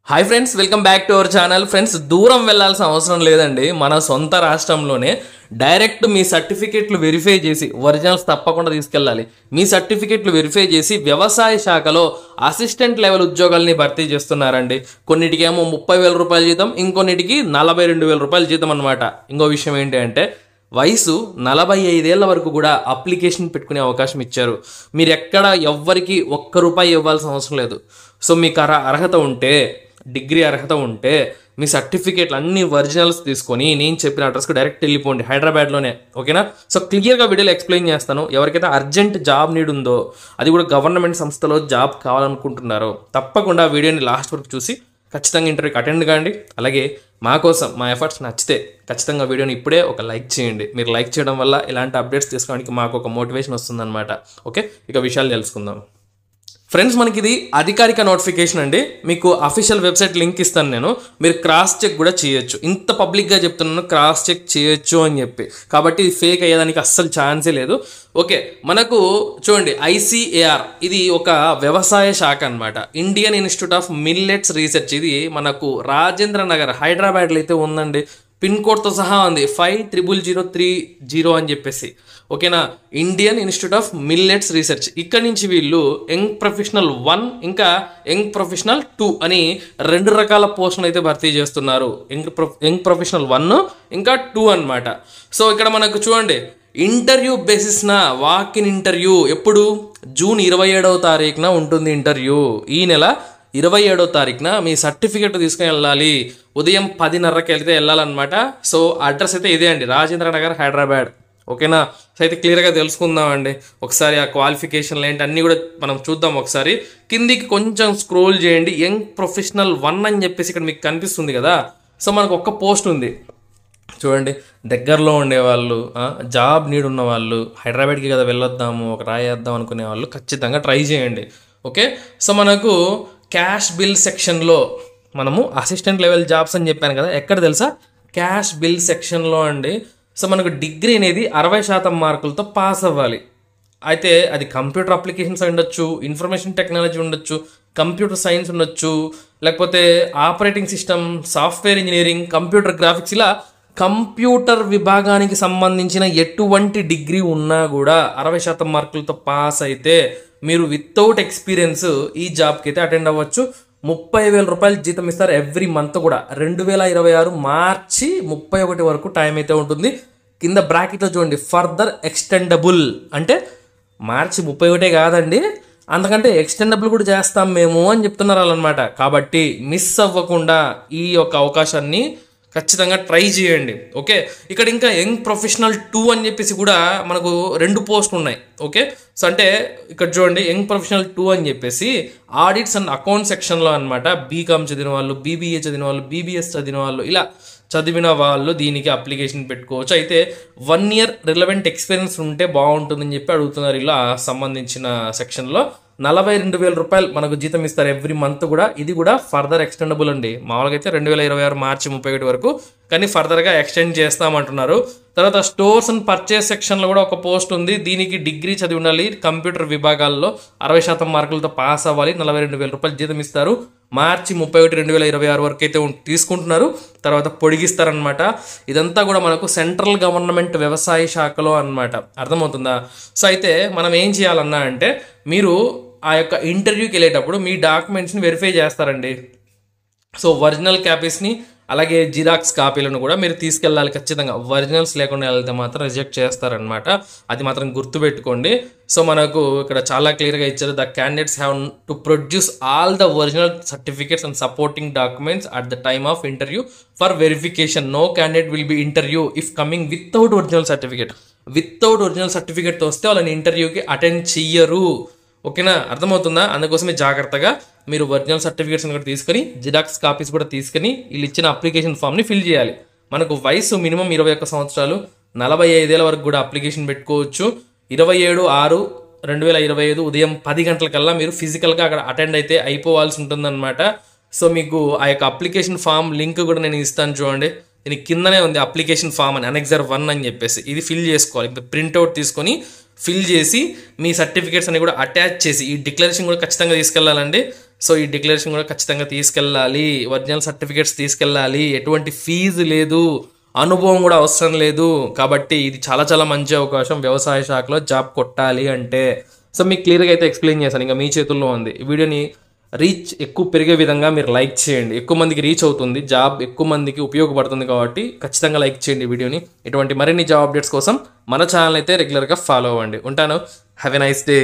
Hi friends, welcome back to our channel. Friends, దూరం వెళ్ళాల్సిన అవసరం లేదండి. మన సొంత రాష్ట్రంలోనే డైరెక్ట్ మీ సర్టిఫికెట్లు వెరిఫై చేసి, ఒరిజినల్స్ తప్పకుండా తీసుకెళ్ళాలి, మీ సర్టిఫికెట్లు వెరిఫై చేసి వ్యవసాయ శాఖలో అసిస్టెంట్ లెవెల్ ఉద్యోగాల్ని భర్తీ చేస్తున్నారండి. కొన్నిటికేమో 30,000 రూపాయల జీతం, ఇంకొన్నిటికి 42,000 రూపాయల జీతం అనమాట. ఇంకో విషయం ఏంటి అంటే వయసు 45 ఏళ్ల వరకు కూడా అప్లికేషన్ పెట్టుకునే అవకాశం ఇచ్చారు. మీరు ఎక్కడ ఎవ్వరికి ₹1 ఇవ్వాల్సిన అవసరం లేదు. సో మీకు అర్హత ఉంటే, డిగ్రీ అర్హత ఉంటే మీ సర్టిఫికేట్లు అన్ని ఒరిజినల్స్ తీసుకొని నేను చెప్పిన అడ్రస్కి డైరెక్ట్ వెళ్ళిపోండి, హైదరాబాద్లోనే. ఓకేనా? సో క్లియర్గా వీడియోలో ఎక్స్ప్లెయిన్ చేస్తాను. ఎవరికైతే అర్జెంట్ జాబ్ నీడ్ ఉందో, అది కూడా గవర్నమెంట్ సంస్థలో జాబ్ కావాలనుకుంటున్నారో తప్పకుండా వీడియోని లాస్ట్ వరకు చూసి ఖచ్చితంగా ఇంటర్వ్యూకి అటెండ్ కాండి. అలాగే మా కోసం మా ఎఫర్ట్స్ నచ్చితే ఖచ్చితంగా వీడియోని ఇప్పుడే ఒక లైక్ చేయండి. మీరు లైక్ చేయడం వల్ల ఇలాంటి అప్డేట్స్ తీసుకోవడానికి మాకు ఒక మోటివేషన్ వస్తుందన్నమాట. ఓకే, ఇక విషయాలు తెలుసుకుందాం. ఫ్రెండ్స్, మనకి ఇది అధికారిక నోటిఫికేషన్ అండి. మీకు అఫీషియల్ వెబ్సైట్ లింక్ ఇస్తాను నేను, మీరు క్రాస్ చెక్ కూడా చేయొచ్చు. ఇంత పబ్లిక్గా చెప్తున్నాను క్రాస్ చెక్ చేయొచ్చు అని చెప్పి, కాబట్టి ఇది ఫేక్ అయ్యేదానికి అస్సలు ఛాన్సే లేదు. ఓకే, మనకు చూడండి, ICAR ఇది ఒక వ్యవసాయ శాఖ అనమాట. Indian institute of millets research. ఇది మనకు రాజేంద్ర నగర్ హైదరాబాద్లో అయితే ఉందండి. పిన్ కోడ్తో సహా ఉంది 500030 అని చెప్పేసి. ఓకేనా? Indian institute of millets research. ఇక్కడ నుంచి వీళ్ళు యంగ్ ప్రొఫెషనల్ 1 ఇంకా యంగ్ ప్రొఫెషనల్ 2 అని 2 రకాల పోస్టులు అయితే భర్తీ చేస్తున్నారు. యంగ్ ప్రొఫెషనల్ 1 ఇంకా 2 అనమాట. సో ఇక్కడ మనకు చూడండి, ఇంటర్వ్యూ బేసిస్న వాక్-ఇన్ ఇంటర్వ్యూ ఎప్పుడు? జూన్ 27వ తారీఖున ఉంటుంది ఇంటర్వ్యూ. ఈ నెల 27వ తారీఖున మీ సర్టిఫికెట్ తీసుకుని వెళ్ళాలి. ఉదయం 10:30కి వెళ్తే వెళ్ళాలన్నమాట. సో అడ్రస్ అయితే ఇదే అండి, రాజేంద్ర నగర్ హైదరాబాద్. ఓకేనా? సో అయితే క్లియర్గా తెలుసుకుందామండి. ఒకసారి ఆ క్వాలిఫికేషన్లు ఏంటి అన్నీ కూడా మనం చూద్దాం. ఒకసారి కిందికి కొంచెం స్క్రోల్ చేయండి. యంగ్ ప్రొఫెషనల్ 1 అని చెప్పేసి ఇక్కడ మీకు కనిపిస్తుంది కదా. సో మనకు ఒక్క పోస్ట్ ఉంది చూడండి. దగ్గరలో ఉండేవాళ్ళు, జాబ్ నీడ్ ఉన్న వాళ్ళు, హైదరాబాద్కి కదా వెళ్ళొద్దాము, ఒక రాయేద్దాం అనుకునే వాళ్ళు ఖచ్చితంగా ట్రై చేయండి. ఓకే, సో మనకు క్యాష్ బిల్ సెక్షన్లో మనము అసిస్టెంట్ లెవెల్ జాబ్స్ అని చెప్పాను కదా, ఎక్కడ తెలుసా? క్యాష్ బిల్ సెక్షన్లో అండి. సో మనకు డిగ్రీ అనేది 60% మార్కులతో పాస్ అవ్వాలి. అయితే అది కంప్యూటర్ అప్లికేషన్స్ ఉండొచ్చు, ఇన్ఫర్మేషన్ టెక్నాలజీ ఉండొచ్చు, కంప్యూటర్ సైన్స్ ఉండొచ్చు, లేకపోతే operating system, software engineering, computer graphics, ఇలా కంప్యూటర్ విభాగానికి సంబంధించిన ఎటువంటి డిగ్రీ ఉన్నా కూడా 60% మార్కులతో పాస్ అయితే మీరు వితౌట్ ఎక్స్పీరియన్స్ ఈ జాబ్కి అయితే అటెండ్ అవ్వచ్చు. 30,000 రూపాయలు జీతం ఇస్తారు ఎవ్రీ మంత్ కూడా. 2026 మార్చి 31 వరకు టైం అయితే ఉంటుంది. కింద బ్రాకెట్లో చూడండి, ఫర్దర్ ఎక్స్టెండబుల్ అంటే మార్చి 31 కాదండి, అంతకంటే ఎక్స్టెండబుల్ కూడా చేస్తాం మేము అని చెప్తున్నారు వాళ్ళనమాట. కాబట్టి మిస్ అవ్వకుండా ఈ యొక్క అవకాశాన్ని ఖచ్చితంగా ట్రై చేయండి. ఓకే, ఇక్కడ ఇంకా యంగ్ ప్రొఫెషనల్ 2 అని చెప్పేసి కూడా మనకు 2 పోస్టులు ఉన్నాయి. ఓకే, సో అంటే ఇక్కడ చూడండి, యంగ్ ప్రొఫెషనల్ 2 అని చెప్పేసి ఆడిట్స్ అండ్ అకౌంట్ సెక్షన్లో అనమాట. బీకామ్ చదివిన వాళ్ళు, BBA చదివిన వాళ్ళు, BBS చదివిన వాళ్ళు, ఇలా చదివిన వాళ్ళు దీనికి అప్లికేషన్ పెట్టుకోవచ్చు. అయితే 1 ఇయర్ రిలవెంట్ ఎక్స్పీరియన్స్ ఉంటే బాగుంటుందని చెప్పి అడుగుతున్నారు. ఇలా సంబంధించిన సెక్షన్లో 42,000 రూపాయలు మనకు జీతం ఇస్తారు ఎవ్రీ మంత్ కూడా. ఇది కూడా ఫర్దర్ ఎక్స్టెండబుల్ అండి. మామూలుగా అయితే 2026 మార్చి 31 వరకు, కానీ ఫర్దర్గా ఎక్స్టెండ్ చేస్తామంటున్నారు. తర్వాత స్టోర్స్ అండ్ పర్చేస్ సెక్షన్లో కూడా ఒక పోస్ట్ ఉంది. దీనికి డిగ్రీ చదివి ఉండాలి, కంప్యూటర్ విభాగాల్లో 60% మార్కులతో పాస్ అవ్వాలి, 42,000 రూపాయలు జీతం ఇస్తారు. మార్చి 31, 2026 వరకు అయితే తీసుకుంటున్నారు. తర్వాత పొడిగిస్తారనమాట. ఇదంతా కూడా మనకు సెంట్రల్ గవర్నమెంట్ వ్యవసాయ శాఖలో అనమాట. అర్థమవుతుందా? సో అయితే మనం ఏం చేయాలన్నా అంటే, మీరు ఆ యొక్క ఇంటర్వ్యూకి వెళ్ళేటప్పుడు మీ డాక్యుమెంట్స్ని వెరిఫై చేస్తారండి. సో ఒరిజినల్ కాపీస్ని అలాగే జిరాక్స్ కాపీలను కూడా మీరు తీసుకెళ్ళాలి ఖచ్చితంగా. ఒరిజినల్స్ లేకుండా వెళ్తే మాత్రం రిజెక్ట్ చేస్తారనమాట. అది మాత్రం గుర్తుపెట్టుకోండి. సో మనకు ఇక్కడ చాలా క్లియర్గా ఇచ్చారు, the candidates have to produce all the original certificates and supporting documents at the time of interview for verification. No candidate will be interview if coming without original certificate. Without original సర్టిఫికేట్తో వస్తే వాళ్ళని ఇంటర్వ్యూకి attend చెయ్యరు. ఓకేనా? అర్థమవుతుందా? అందుకోసమే జాగ్రత్తగా మీరు ఒరిజినల్ సర్టిఫికేట్స్ కూడా తీసుకొని, జిరాక్స్ కాపీస్ కూడా తీసుకొని వీళ్ళు ఇచ్చిన అప్లికేషన్ ఫామ్ని ఫిల్ చేయాలి. మనకు వయసు మినిమం 21 సంవత్సరాలు, 45 ఏళ్ళ వరకు కూడా అప్లికేషన్ పెట్టుకోవచ్చు. 27/6/2025 ఉదయం 10 గంటలకల్లా మీరు ఫిజికల్గా అక్కడ అటెండ్ అయితే అయిపోవాల్సి ఉంటుందన్నమాట. సో మీకు ఆ యొక్క అప్లికేషన్ ఫామ్ లింక్ కూడా నేను ఇస్తాను చూడండి. దీని కిందనే ఉంది అప్లికేషన్ ఫామ్ అని, అనెక్సర్ 1 అని చెప్పేసి. ఇది ఫిల్ చేసుకోవాలి. ప్రింట్అవుట్ తీసుకొని ఫిల్ చేసి మీ సర్టిఫికేట్స్ అన్ని కూడా అటాచ్ చేసి ఈ డిక్లరేషన్ కూడా ఖచ్చితంగా తీసుకెళ్ళాలండి. సో ఈ డిక్లరేషన్ కూడా ఖచ్చితంగా తీసుకెళ్ళాలి, ఒరిజినల్ సర్టిఫికేట్స్ తీసుకెళ్ళాలి, ఎటువంటి ఫీజు లేదు, అనుభవం కూడా అవసరం లేదు. కాబట్టి ఇది చాలా చాలా మంచి అవకాశం వ్యవసాయ శాఖలో జాబ్ కొట్టాలి అంటే. సో మీకు క్లియర్గా అయితే ఎక్స్ప్లెయిన్ చేశాను, ఇంకా మీ చేతుల్లో ఉంది. ఈ వీడియోని రీచ్ ఎక్కువ పెరిగే విధంగా మీరు లైక్ చేయండి, ఎక్కువ మందికి రీచ్ అవుతుంది, జాబ్ ఎక్కువ మందికి ఉపయోగపడుతుంది కాబట్టి ఖచ్చితంగా లైక్ చేయండి ఈ వీడియోని. ఇటువంటి మరిన్ని జాబ్ అప్డేట్స్ కోసం మన ఛానల్ అయితే రెగ్యులర్గా ఫాలో అవ్వండి. ఉంటాను. Have a nice day.